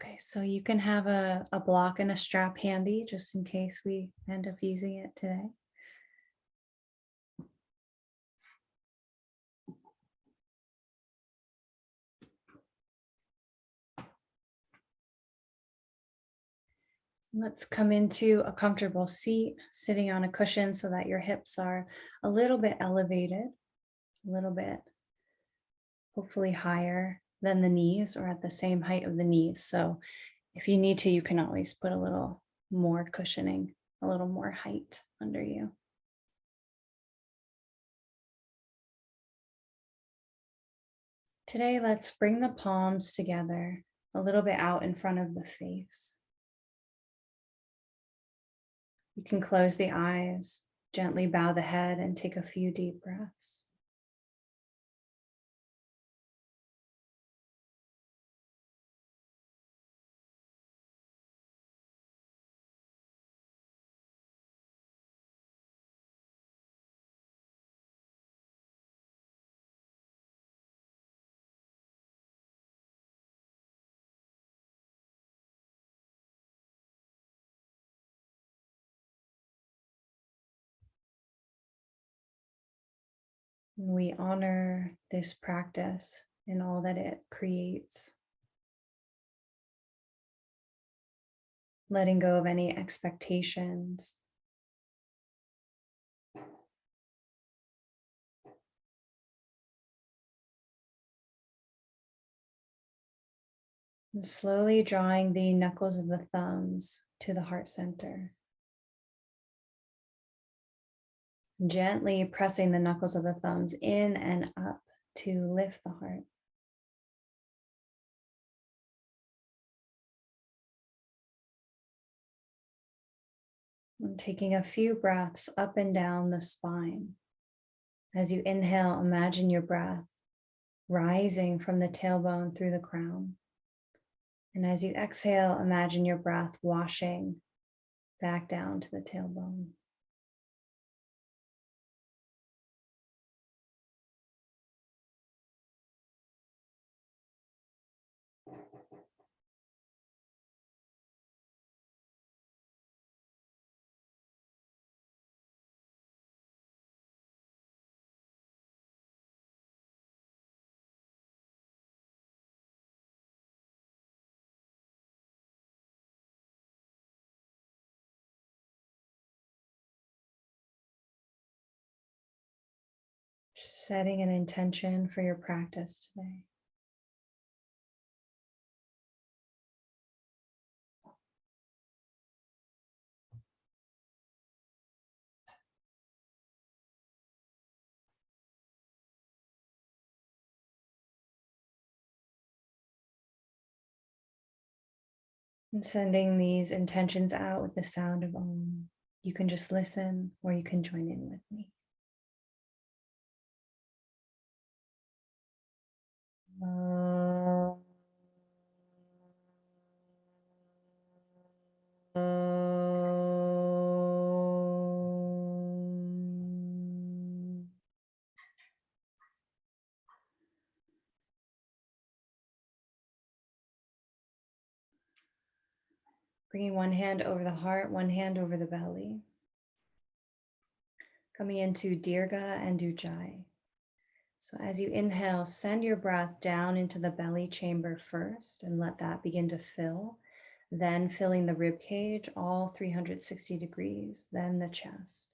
Okay, so you can have a block and a strap handy just in case we end up using it today. Let's come into a comfortable seat, sitting on a cushion so that your hips are a little bit elevated, a little bit hopefully higher than the knees or at the same height of the knees. So if you need to, you can always put a little more cushioning, a little more height under you. Today, let's bring the palms together a little bit out in front of the face. You can close the eyes, gently bow the head, and take a few deep breaths. We honor this practice and all that it creates, letting go of any expectations. And slowly drawing the knuckles of the thumbs to the heart center. Gently pressing the knuckles of the thumbs in and up to lift the heart. And taking a few breaths up and down the spine. As you inhale, imagine your breath rising from the tailbone through the crown. And as you exhale, imagine your breath washing back down to the tailbone. Just setting an intention for your practice today. And sending these intentions out with the sound of Om. You can just listen or you can join in with me. Bringing one hand over the heart, one hand over the belly. Coming into Dirga and Ujjayi. So as you inhale, send your breath down into the belly chamber first and let that begin to fill. Then filling the rib cage, all 360 degrees, then the chest.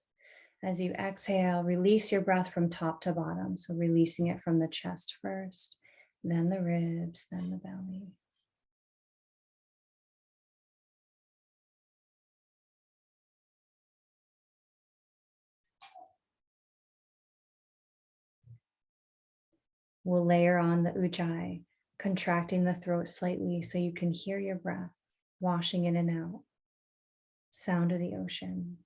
As you exhale, release your breath from top to bottom. So releasing it from the chest first, then the ribs, then the belly. We'll layer on the Ujjayi, contracting the throat slightly so you can hear your breath washing in and out. Sound of the ocean.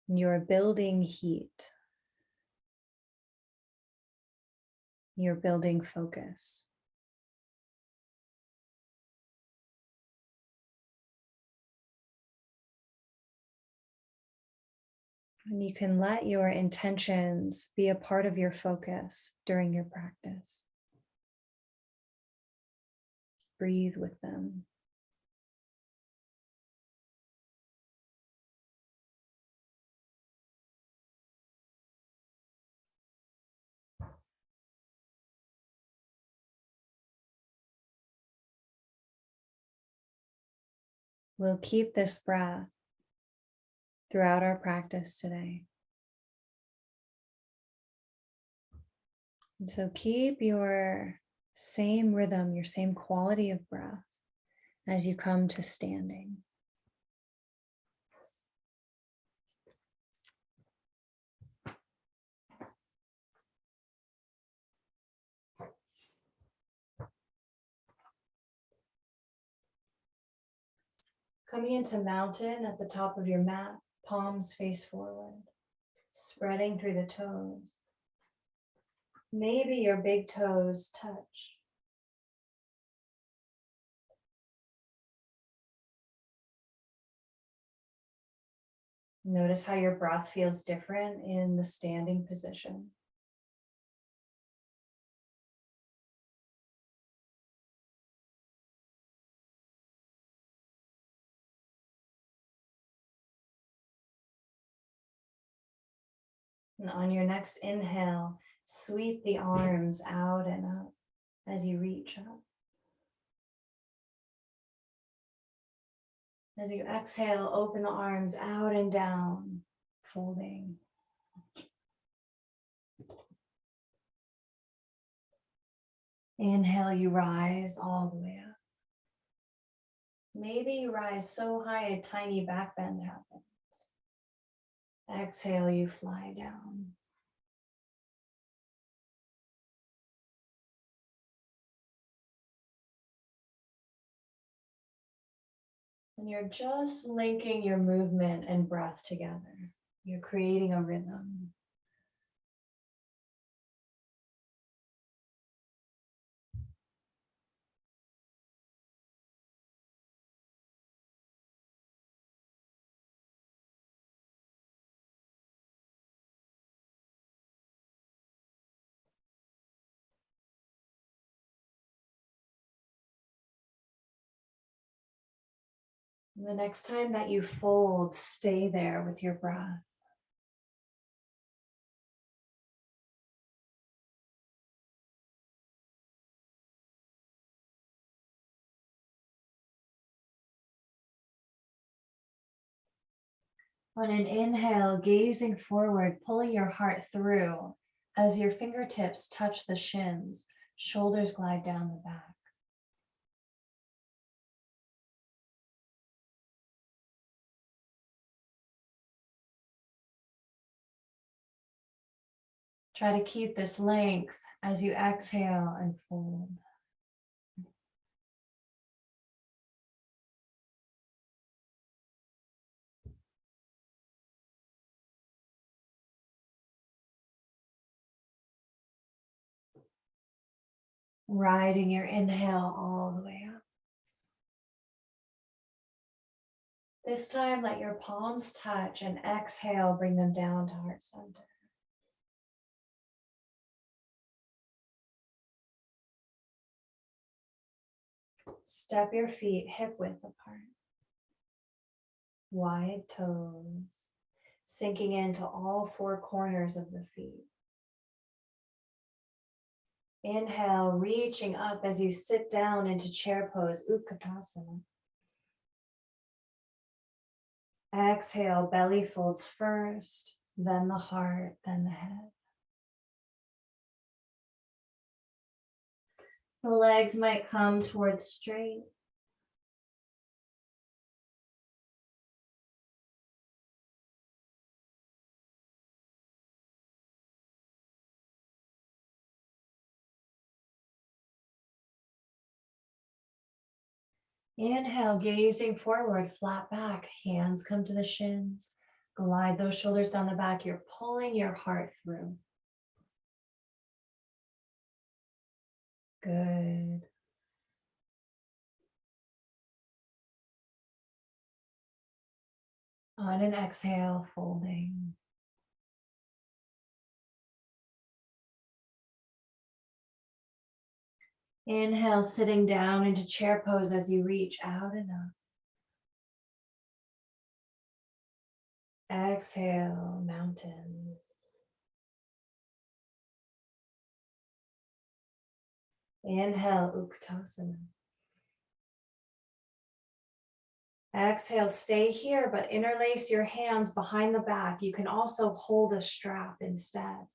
You're building heat. You're building focus. And you can let your intentions be a part of your focus during your practice. Breathe with them. We'll keep this breath throughout our practice today. And so keep your same rhythm, your same quality of breath as you come to standing. Coming into mountain at the top of your mat, palms face forward, spreading through the toes. Maybe your big toes touch. Notice how your breath feels different in the standing position. And on your next inhale, sweep the arms out and up as you reach up. As you exhale, open the arms out and down, folding. Inhale, you rise all the way up. Maybe you rise so high a tiny back bend happens. Exhale, you fly down. And you're just linking your movement and breath together. You're creating a rhythm. And the next time that you fold, stay there with your breath. On an inhale, gazing forward, pulling your heart through as your fingertips touch the shins, shoulders glide down the back. Try to keep this length as you exhale and fold. Riding your inhale all the way up. This time, let your palms touch and exhale, bring them down to heart center. Step your feet hip width apart. Wide toes, sinking into all four corners of the feet. Inhale, reaching up as you sit down into chair pose, Utkatasana. Exhale, belly folds first, then the heart, then the head. The legs might come towards straight. Inhale, gazing forward, flat back, hands come to the shins. Glide those shoulders down the back. You're pulling your heart through. Good. On an exhale, folding. Inhale, sitting down into chair pose as you reach out and up. Exhale, mountain. Inhale, Utkatasana. Exhale, stay here, but interlace your hands behind the back. You can also hold a strap instead.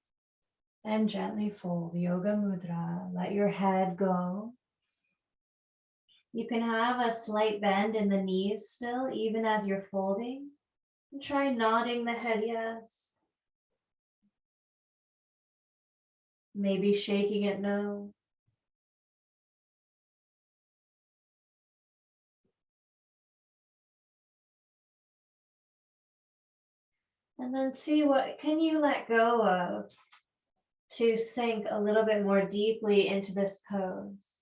And gently fold, Yoga Mudra. Let your head go. You can have a slight bend in the knees still, even as you're folding. And try nodding the head yes. Maybe shaking it no. And then see what can you let go of to sink a little bit more deeply into this pose.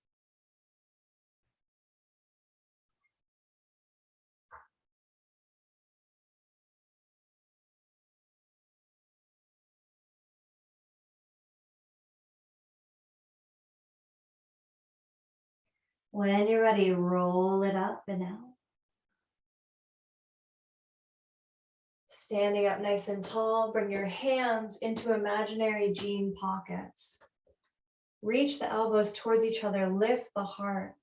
When you're ready, roll it up and out. Standing up nice and tall, bring your hands into imaginary jean pockets. Reach the elbows towards each other, lift the heart.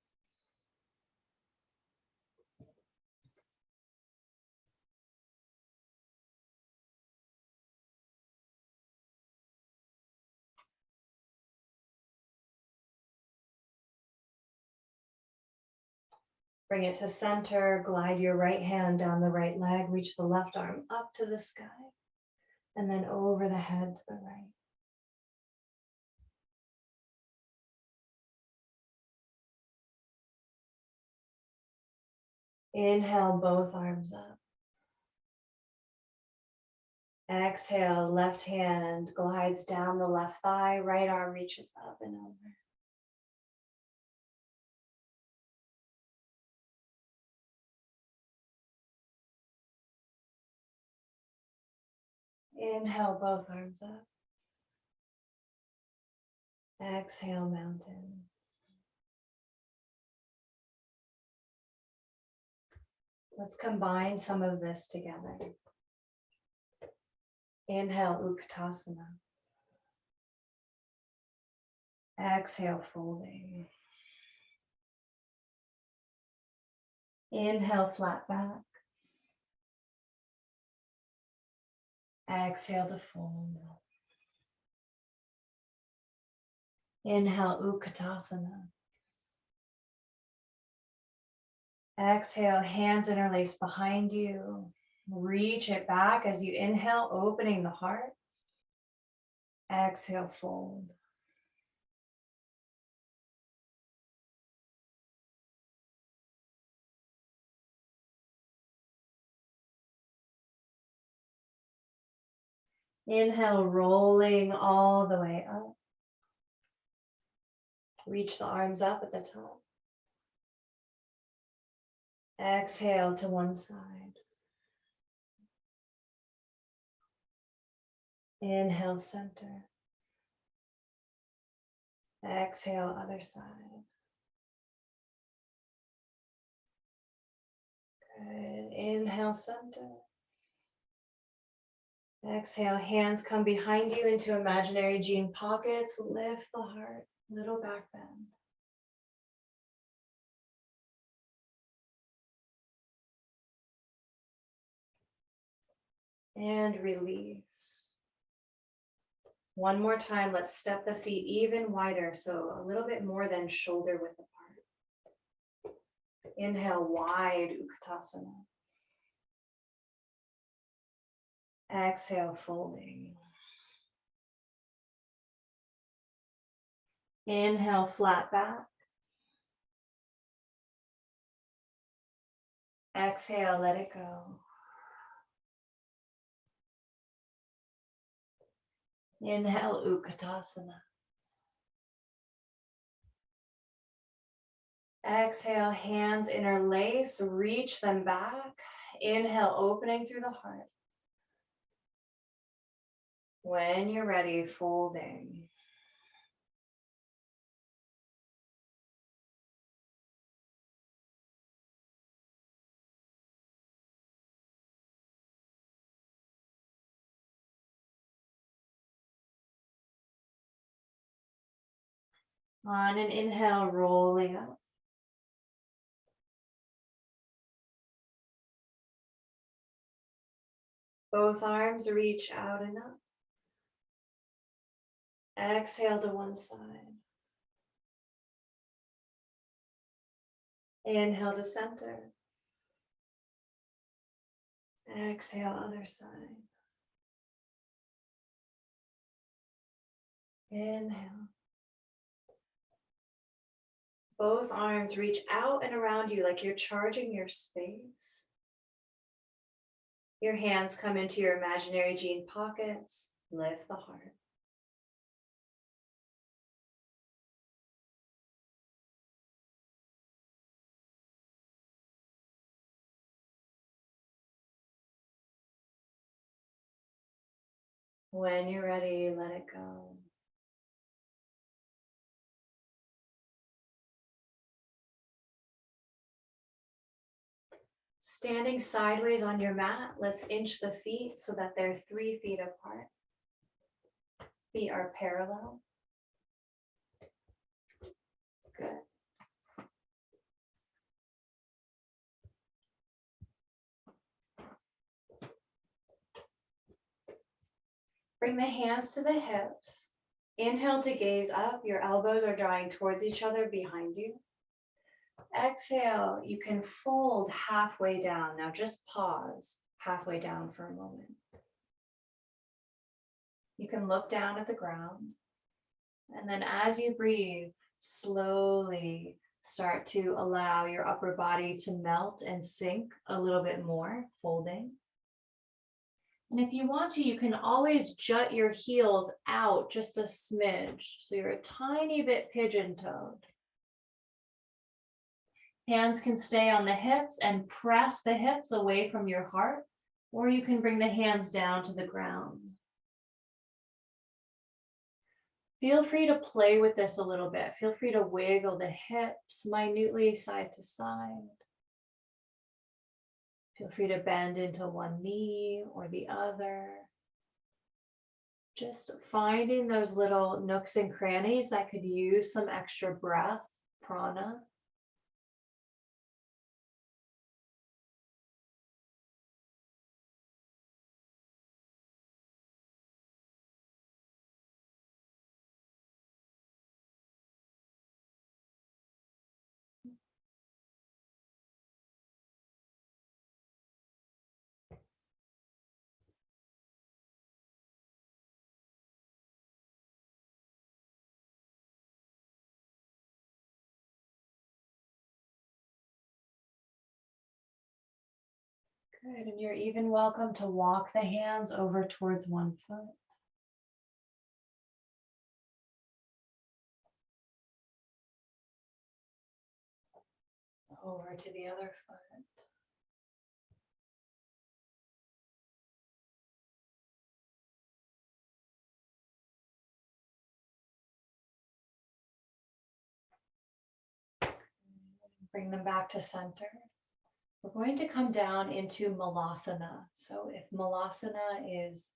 Bring it to center, glide your right hand down the right leg, reach the left arm up to the sky, and then over the head to the right. Inhale, both arms up. Exhale, left hand glides down the left thigh, right arm reaches up and over. Inhale, both arms up. Exhale, mountain. Let's combine some of this together. Inhale, Utkatasana. Exhale, folding. Inhale, flat back. Exhale to fold. Inhale, Utkatasana. Exhale, hands interlace behind you. Reach it back as you inhale, opening the heart. Exhale, fold. Inhale, rolling all the way up. Reach the arms up at the top. Exhale to one side. Inhale, center. Exhale, other side. Good. Inhale, center. Exhale, hands come behind you into imaginary jean pockets. Lift the heart, little back bend. And release. One more time, let's step the feet even wider, so a little bit more than shoulder width apart. Inhale, wide Utkatasana. Exhale, folding. Inhale, flat back. Exhale, let it go. Inhale, Utkatasana. Exhale, hands interlace, reach them back. Inhale, opening through the heart. When you're ready, folding. On an inhale, rolling up. Both arms reach out and up. Exhale to one side. Inhale to center. Exhale, other side. Inhale. Both arms reach out and around you like you're charging your space. Your hands come into your imaginary jean pockets. Lift the heart. When you're ready, let it go. Standing sideways on your mat, let's inch the feet so that they're 3 feet apart. Feet are parallel. Good. Bring the hands to the hips. Inhale to gaze up. Your elbows are drawing towards each other behind you. Exhale, you can fold halfway down. Now just pause halfway down for a moment. You can look down at the ground. And then as you breathe, slowly start to allow your upper body to melt and sink a little bit more, folding. And if you want to, you can always jut your heels out just a smidge. So you're a tiny bit pigeon-toed. Hands can stay on the hips and press the hips away from your heart, or you can bring the hands down to the ground. Feel free to play with this a little bit. Feel free to wiggle the hips minutely side to side. Feel free to bend into one knee or the other. Just finding those little nooks and crannies that could use some extra breath, prana. Good, and you're even welcome to walk the hands over towards one foot. Over to the other foot. Bring them back to center. We're going to come down into Malasana. So if Malasana is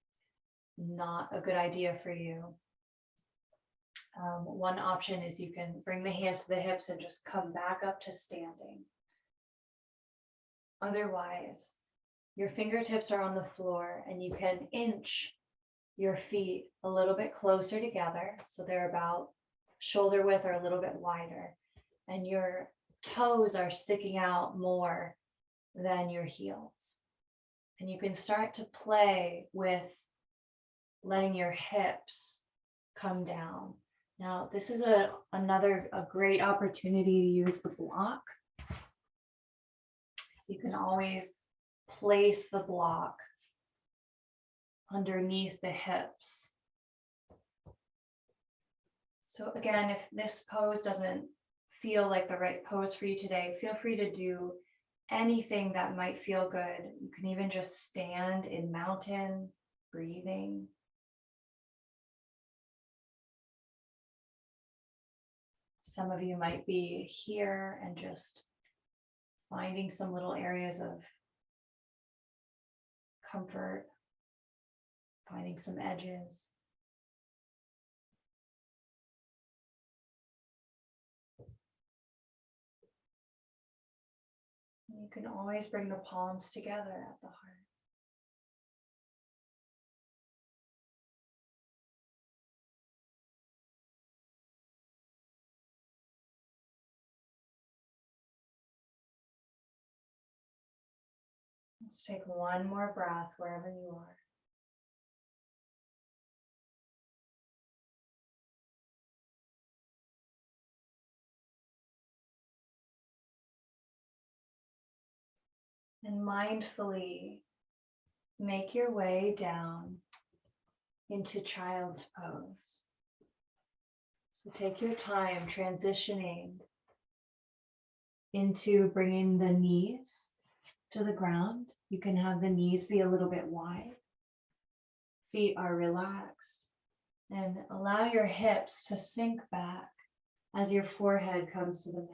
not a good idea for you, one option is you can bring the hands to the hips and just come back up to standing. Otherwise, your fingertips are on the floor and you can inch your feet a little bit closer together. So they're about shoulder width or a little bit wider. And your toes are sticking out more than your heels. And you can start to play with letting your hips come down. Now, this is a great opportunity to use the block. So you can always place the block underneath the hips. So again, if this pose doesn't feel like the right pose for you today, feel free to do anything that might feel good. You can even just stand in mountain, breathing. Some of you might be here and just finding some little areas of comfort, finding some edges. You can always bring the palms together at the heart. Let's take one more breath wherever you are. And mindfully make your way down into child's pose. So take your time transitioning into bringing the knees to the ground. You can have the knees be a little bit wide. Feet are relaxed. And allow your hips to sink back as your forehead comes to the mat.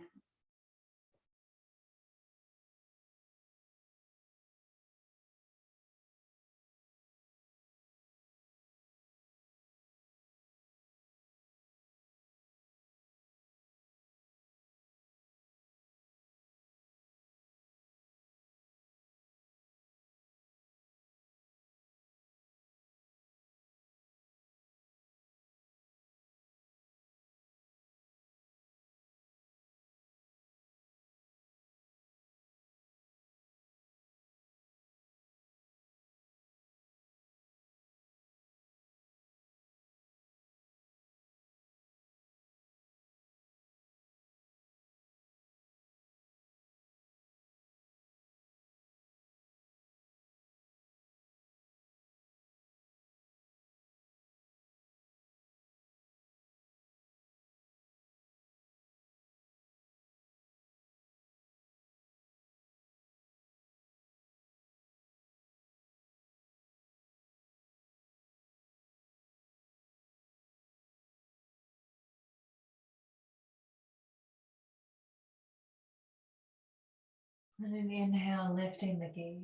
And an inhale, lifting the gaze.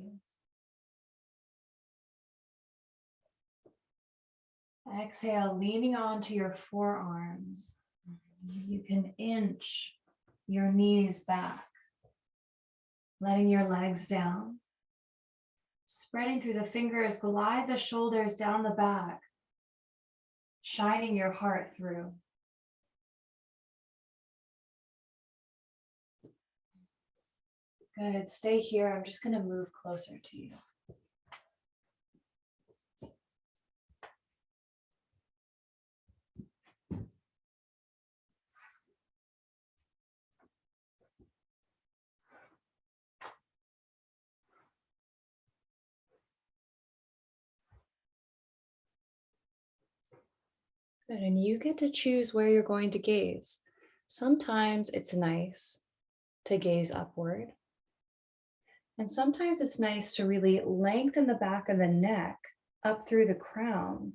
Exhale, leaning onto your forearms. You can inch your knees back, letting your legs down. Spreading through the fingers, glide the shoulders down the back, shining your heart through. Good, stay here. I'm just gonna move closer to you. Good, and you get to choose where you're going to gaze. Sometimes it's nice to gaze upward. And sometimes it's nice to really lengthen the back of the neck up through the crown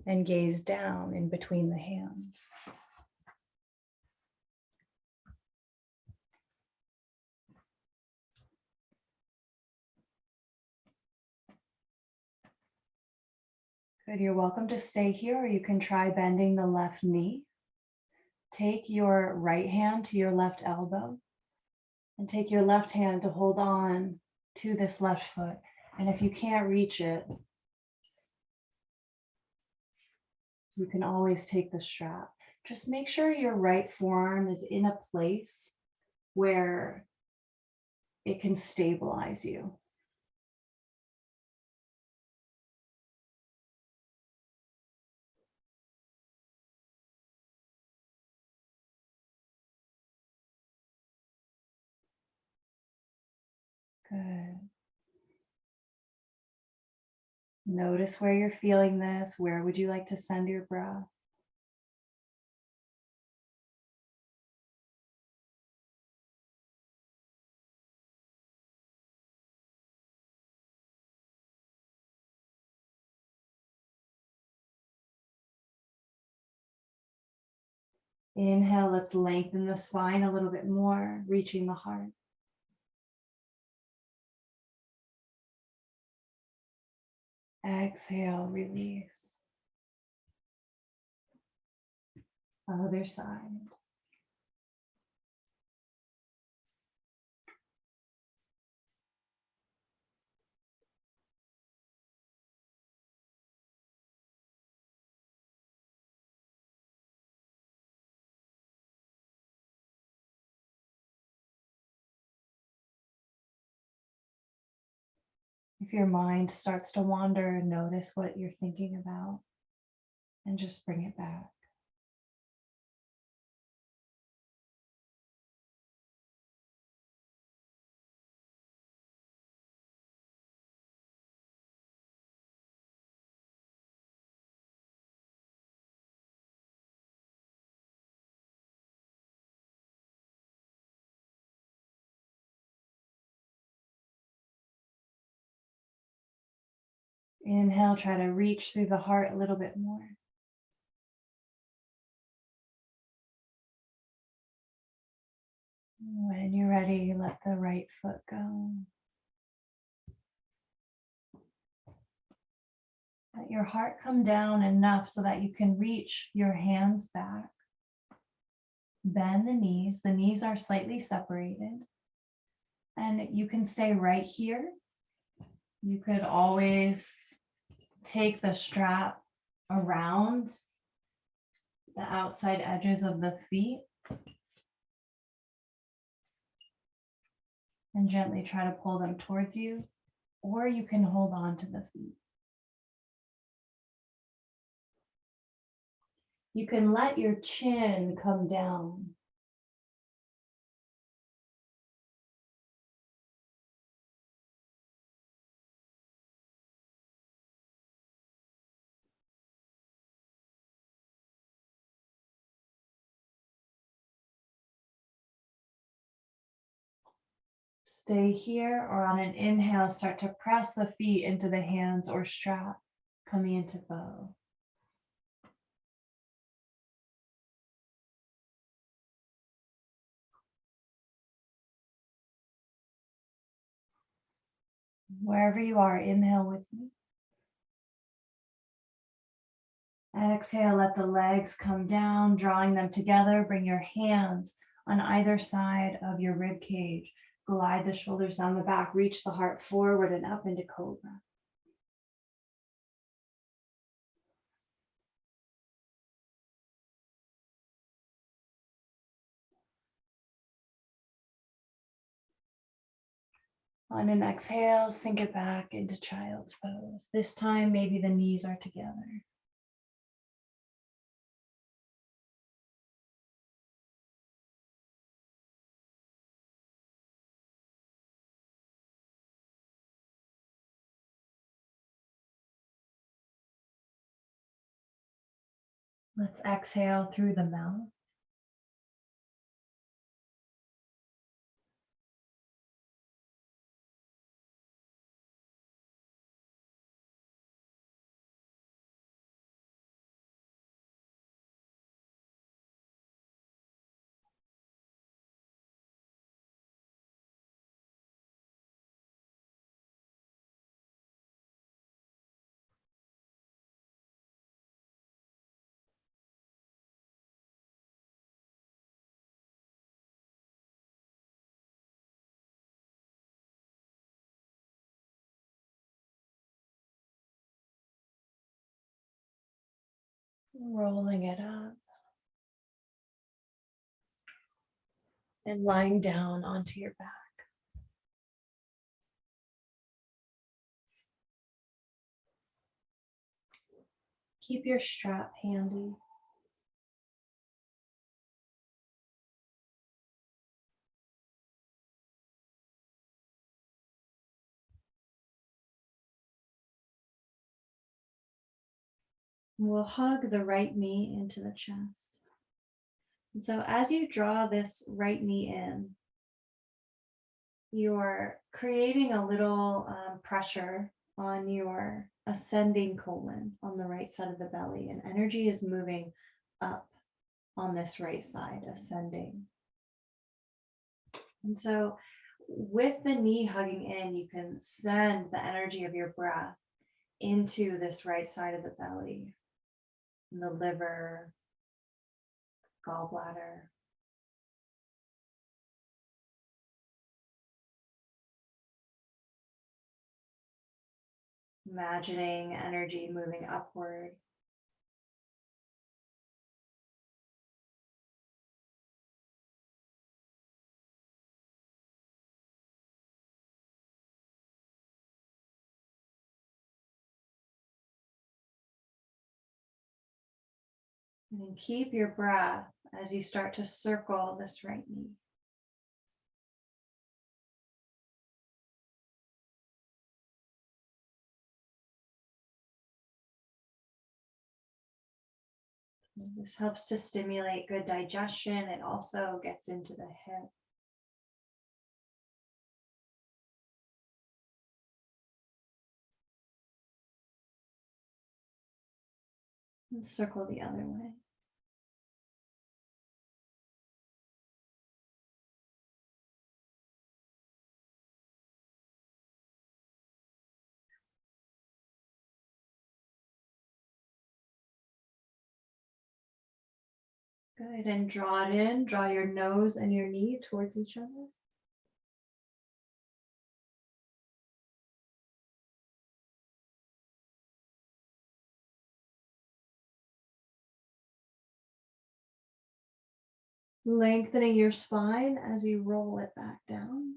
and gaze down in between the hands. Good, you're welcome to stay here, or you can try bending the left knee. Take your right hand to your left elbow and take your left hand to hold on to this left foot. And if you can't reach it, you can always take the strap. Just make sure your right forearm is in a place where it can stabilize you. Good. Notice where you're feeling this. Where would you like to send your breath? Inhale, let's lengthen the spine a little bit more, reaching the heart. Exhale, release. Other side. If your mind starts to wander, notice what you're thinking about and just bring it back. Inhale, try to reach through the heart a little bit more. When you're ready, let the right foot go. Let your heart come down enough so that you can reach your hands back. Bend the knees. The knees are slightly separated. And you can stay right here. You could always take the strap around the outside edges of the feet and gently try to pull them towards you, or you can hold on to the feet. You can let your chin come down. Stay here, or on an inhale, start to press the feet into the hands or strap, coming into bow. Wherever you are, inhale with me. Exhale, let the legs come down, drawing them together. Bring your hands on either side of your rib cage. Glide the shoulders down the back, reach the heart forward and up into cobra. On an exhale, sink it back into child's pose. This time, maybe the knees are together. Let's exhale through the mouth. Rolling it up. And lying down onto your back. Keep your strap handy. We'll hug the right knee into the chest. And so as you draw this right knee in, you're creating a little pressure on your ascending colon on the right side of the belly, and energy is moving up on this right side, ascending. And so with the knee hugging in, you can send the energy of your breath into this right side of the belly, the liver, gallbladder. Imagining energy moving upward. And then keep your breath as you start to circle this right knee. And this helps to stimulate good digestion. It also gets into the hip. And circle the other way. Good, and draw it in. Draw your nose and your knee towards each other. Lengthening your spine as you roll it back down.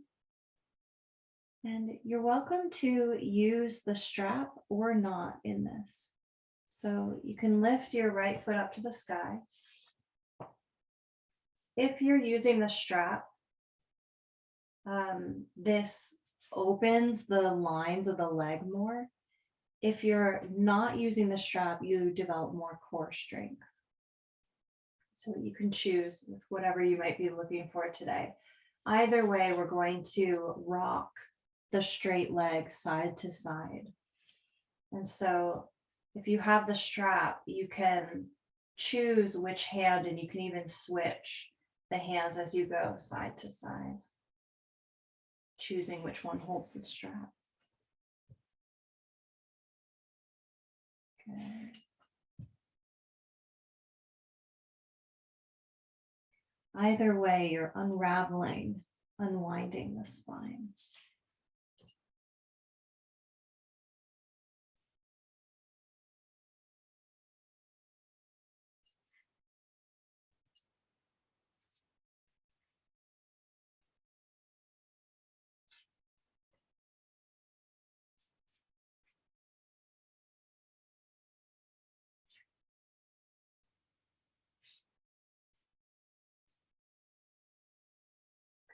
And you're welcome to use the strap or not in this. So you can lift your right foot up to the sky. If you're using the strap, this opens the lines of the leg more. If you're not using the strap, you develop more core strength. So you can choose with whatever you might be looking for today. Either way, we're going to rock the straight leg side to side. And so if you have the strap, you can choose which hand, and you can even switch the hands as you go side to side, choosing which one holds the strap. Okay. Either way, you're unraveling, unwinding the spine.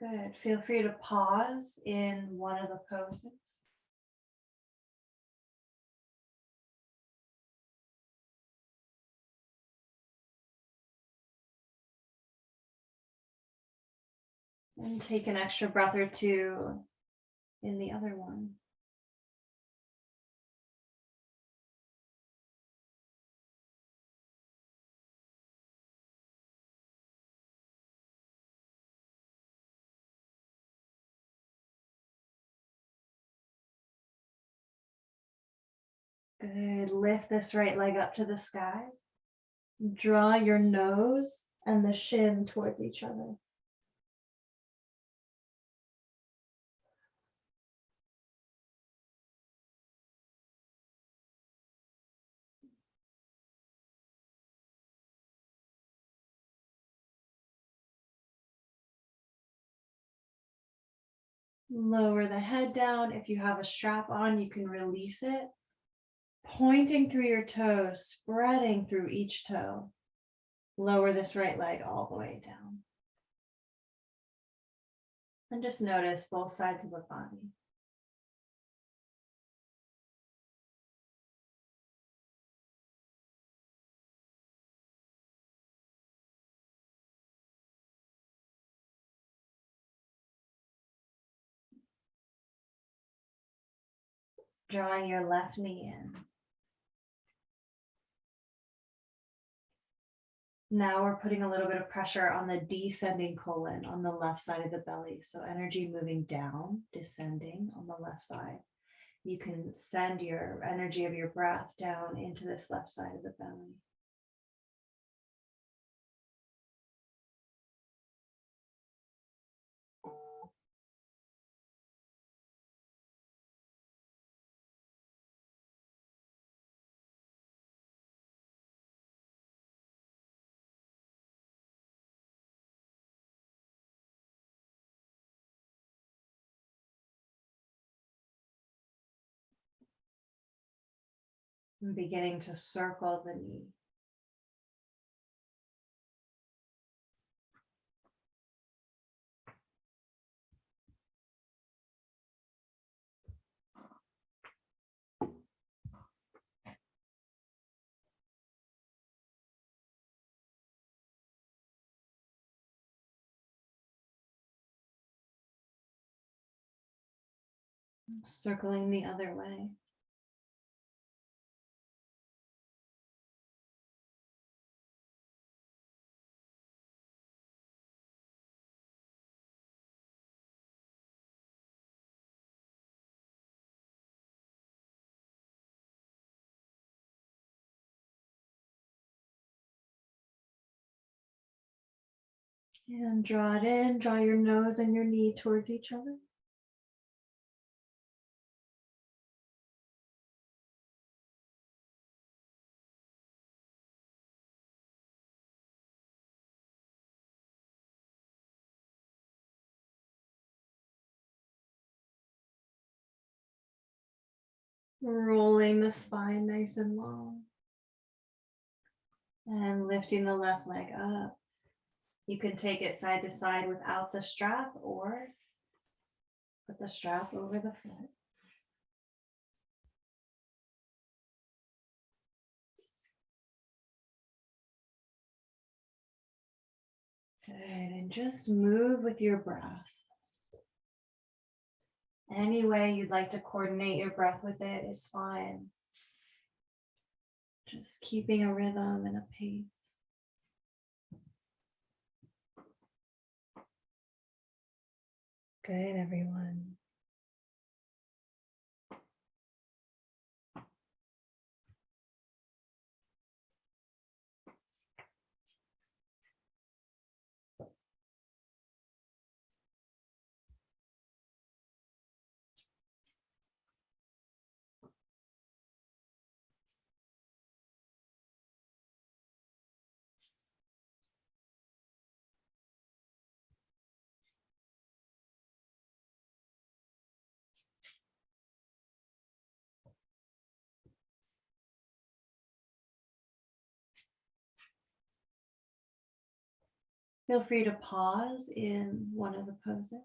Good. Feel free to pause in one of the poses. And take an extra breath or two in the other one. Good. Lift this right leg up to the sky. Draw your nose and the shin towards each other. Lower the head down. If you have a strap on, you can release it. Pointing through your toes, spreading through each toe. Lower this right leg all the way down. And just notice both sides of the body. Drawing your left knee in. Now we're putting a little bit of pressure on the descending colon on the left side of the belly. So energy moving down, descending on the left side. You can send your energy of your breath down into this left side of the belly. And beginning to circle the knee. Circling the other way. And draw it in, draw your nose and your knee towards each other. Rolling the spine nice and long. And lifting the left leg up. You can take it side to side without the strap or put the strap over the foot. Good, and just move with your breath. Any way you'd like to coordinate your breath with it is fine. Just keeping a rhythm and a pace. Good, everyone. Feel free to pause in one of the poses.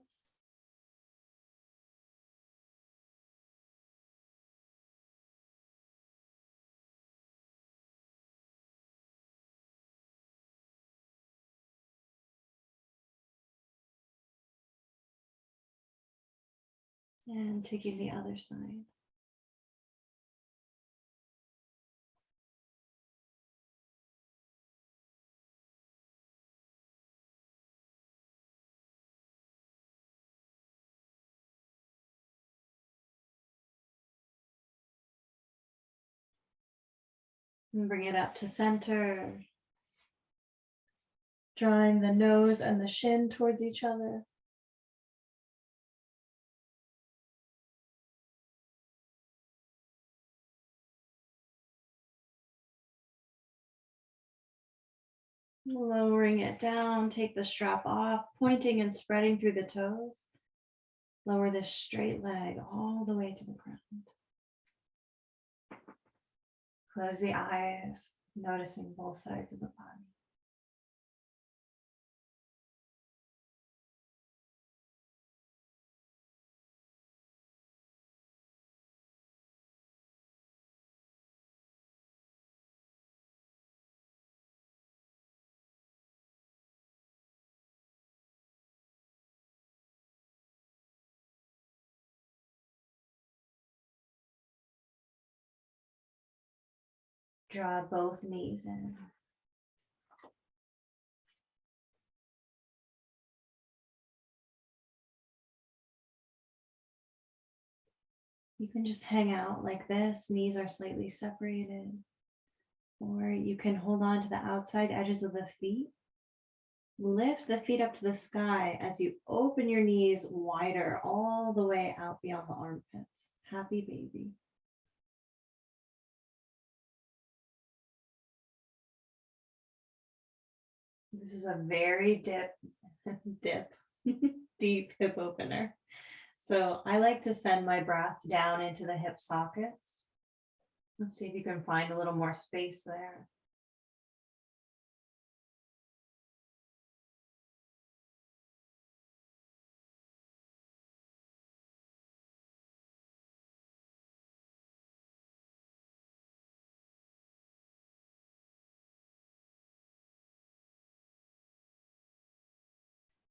And taking the other side. And bring it up to center. Drawing the nose and the shin towards each other. Lowering it down, take the strap off, pointing and spreading through the toes. Lower this straight leg all the way to the ground. Close the eyes, noticing both sides of the body. Draw both knees in. You can just hang out like this, knees are slightly separated. Or you can hold on to the outside edges of the feet. Lift the feet up to the sky as you open your knees wider all the way out beyond the armpits. Happy baby. This is a very deep hip opener. So I like to send my breath down into the hip sockets. Let's see if you can find a little more space there.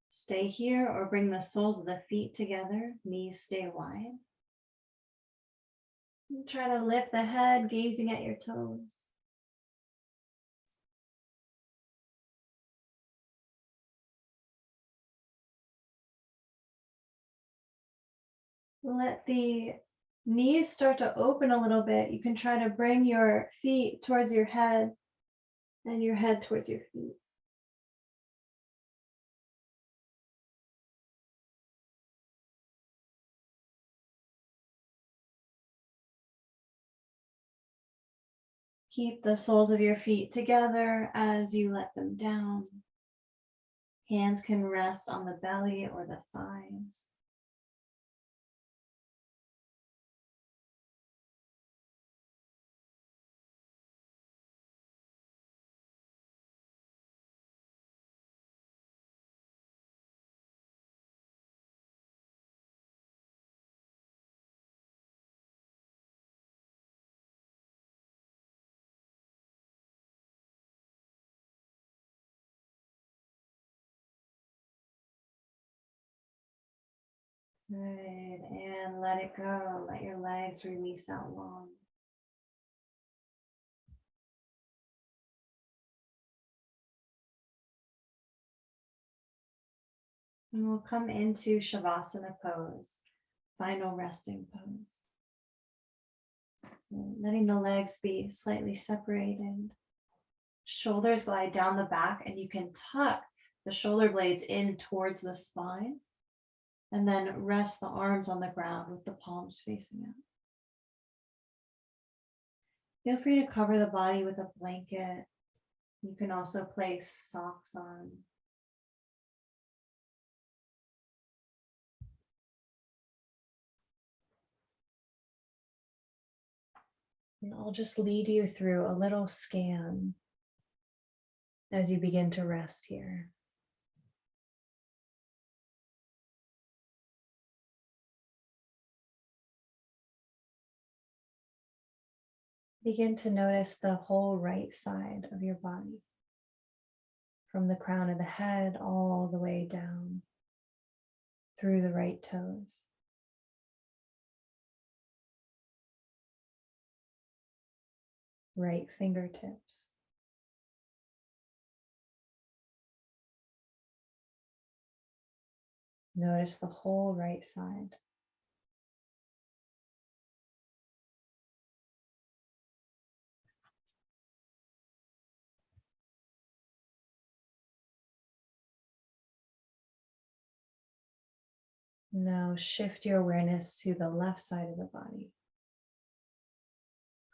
Stay here or bring the soles of the feet together. Knees stay wide. Try to lift the head, gazing at your toes. Let the knees start to open a little bit. You can try to bring your feet towards your head and your head towards your feet. Keep the soles of your feet together as you let them down. Hands can rest on the belly or the thighs. Good, and let it go. Let your legs release out long. And we'll come into Shavasana pose, final resting pose. So letting the legs be slightly separated. Shoulders glide down the back, and you can tuck the shoulder blades in towards the spine. And then rest the arms on the ground with the palms facing out. Feel free to cover the body with a blanket. You can also place socks on. And I'll just lead you through a little scan as you begin to rest here. Begin to notice the whole right side of your body, from the crown of the head all the way down through the right toes. Right fingertips. Notice the whole right side. Now shift your awareness to the left side of the body,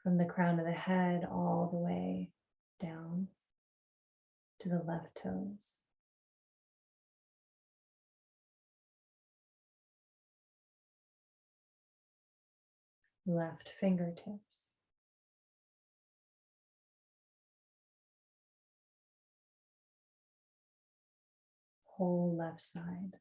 from the crown of the head all the way down to the left toes. Left fingertips. Whole left side.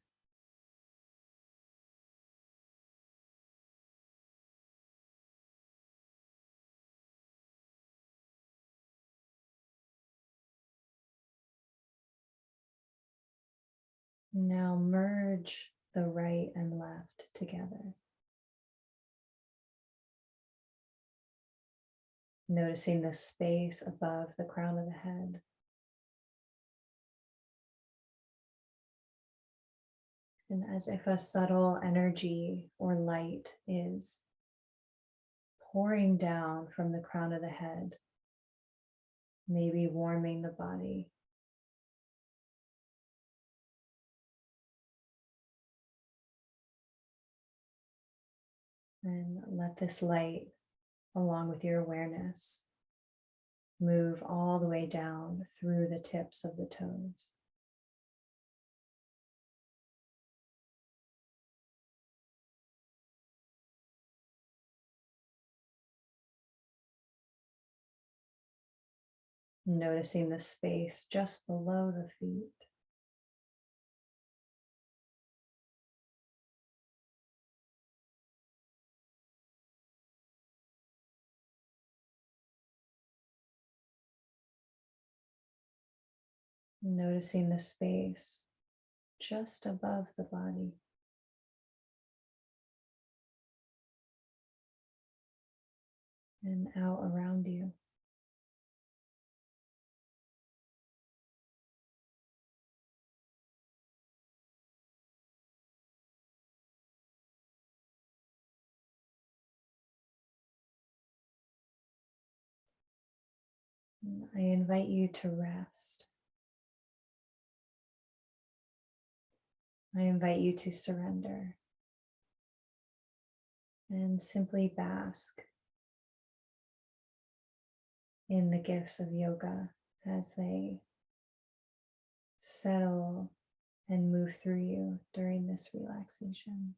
Now merge the right and left together. Noticing the space above the crown of the head. And as if a subtle energy or light is pouring down from the crown of the head, maybe warming the body. And let this light, along with your awareness, move all the way down through the tips of the toes. Noticing the space just below the feet. Noticing the space just above the body. and out around you. And I invite you to rest. I invite you to surrender and simply bask in the gifts of yoga as they settle and move through you during this relaxation.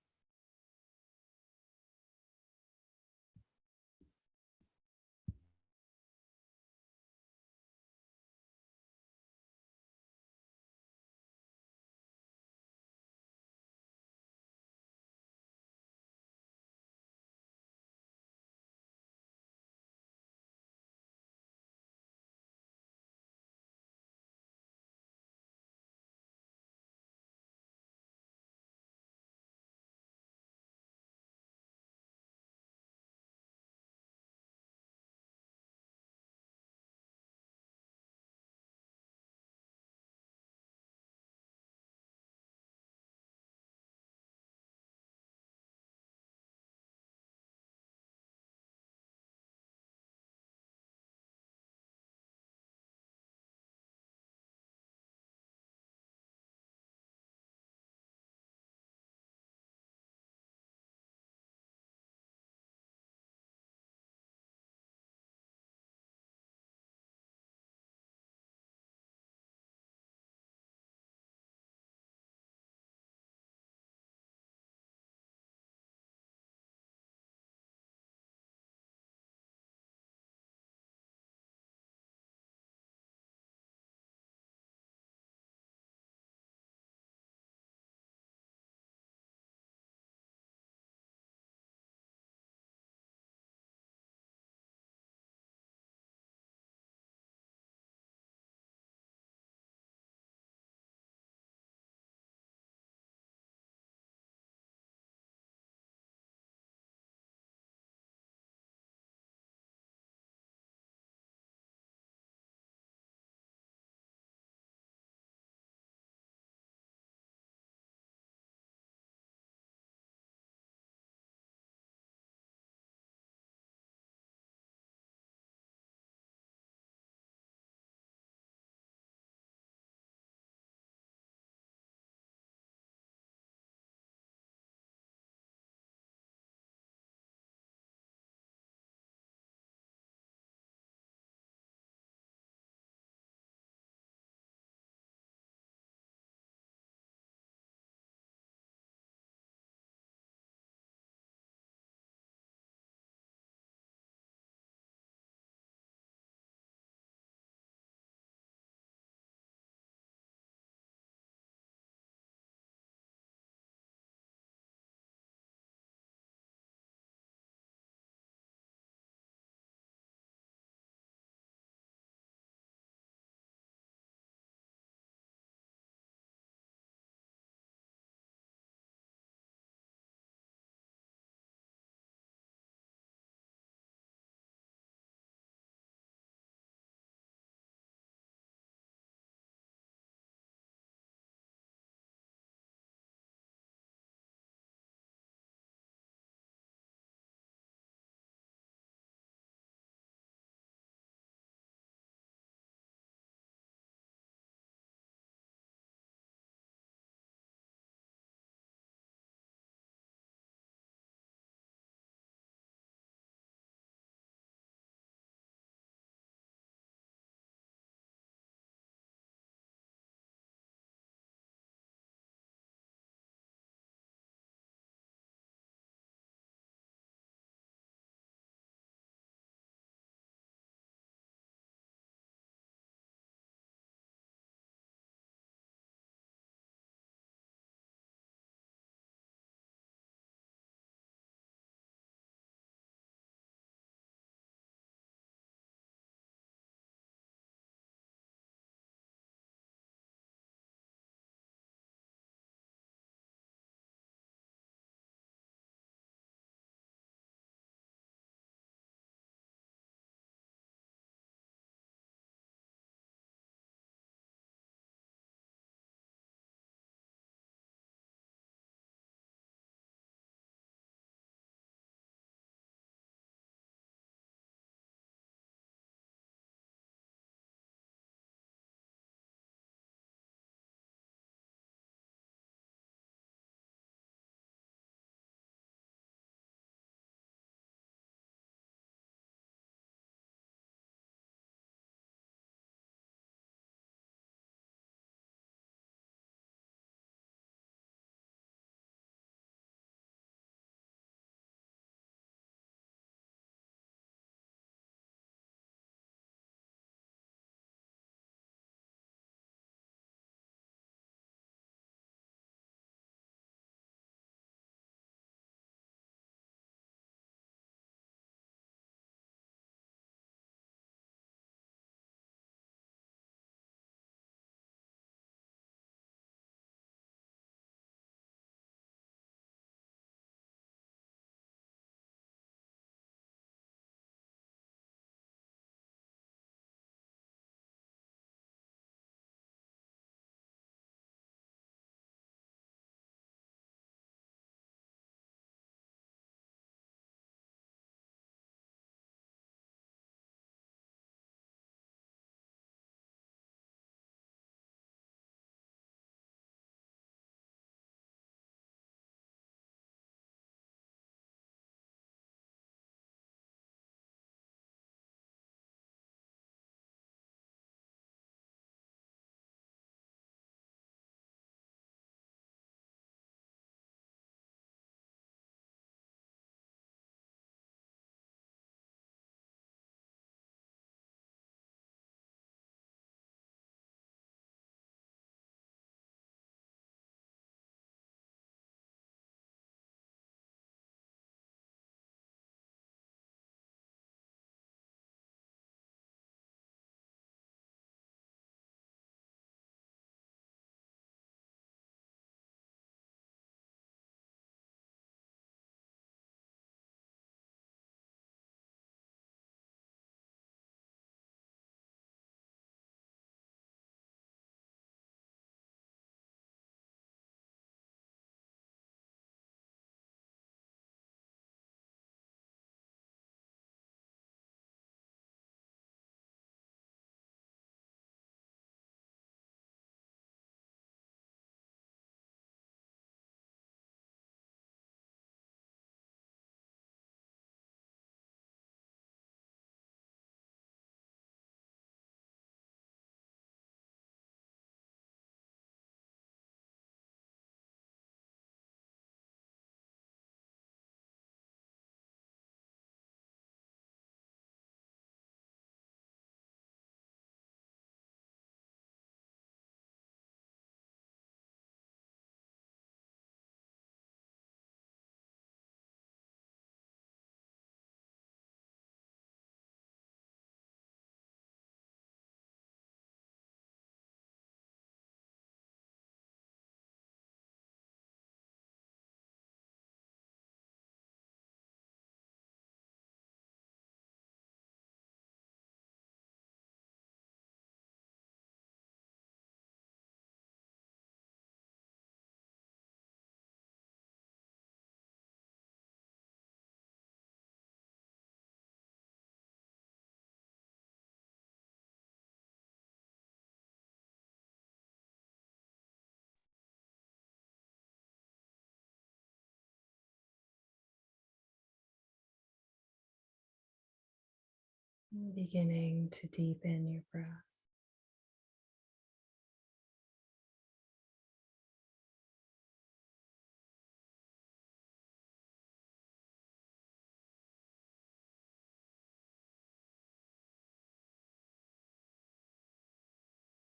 Beginning to deepen your breath.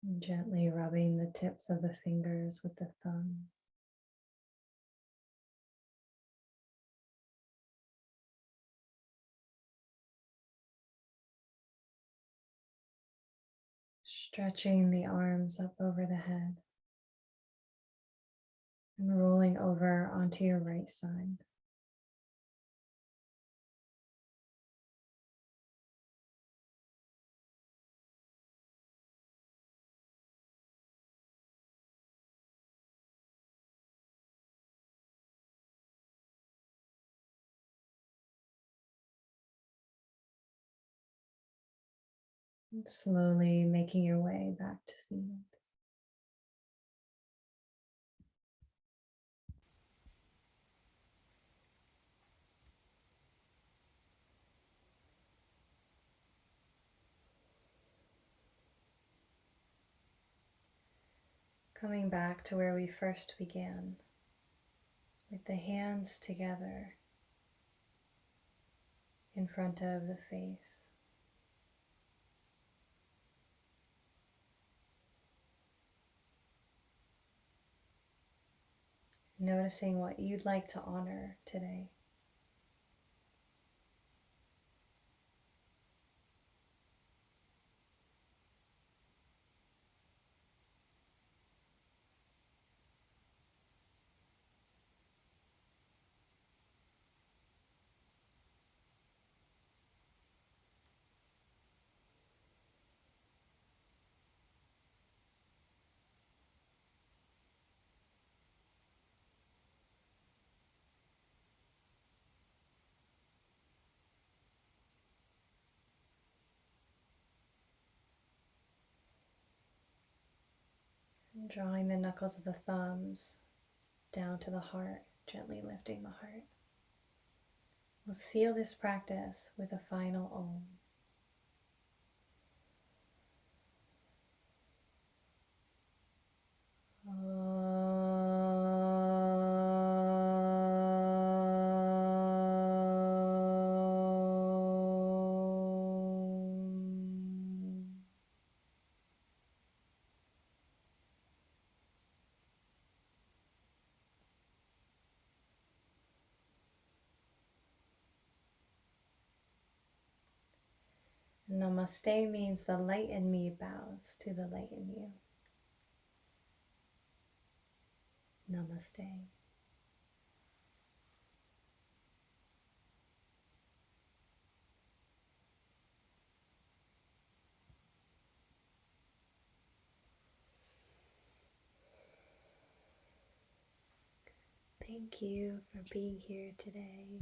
And gently rubbing the tips of the fingers with the thumb. Stretching the arms up over the head and rolling over onto your right side. And slowly making your way back to seated. Coming back to where we first began, with the hands together in front of the face. Noticing what you'd like to honor today. And drawing the knuckles of the thumbs down to the heart, gently lifting the heart. We'll seal this practice with a final Om. Namaste means the light in me bows to the light in you. Namaste. Thank you for being here today.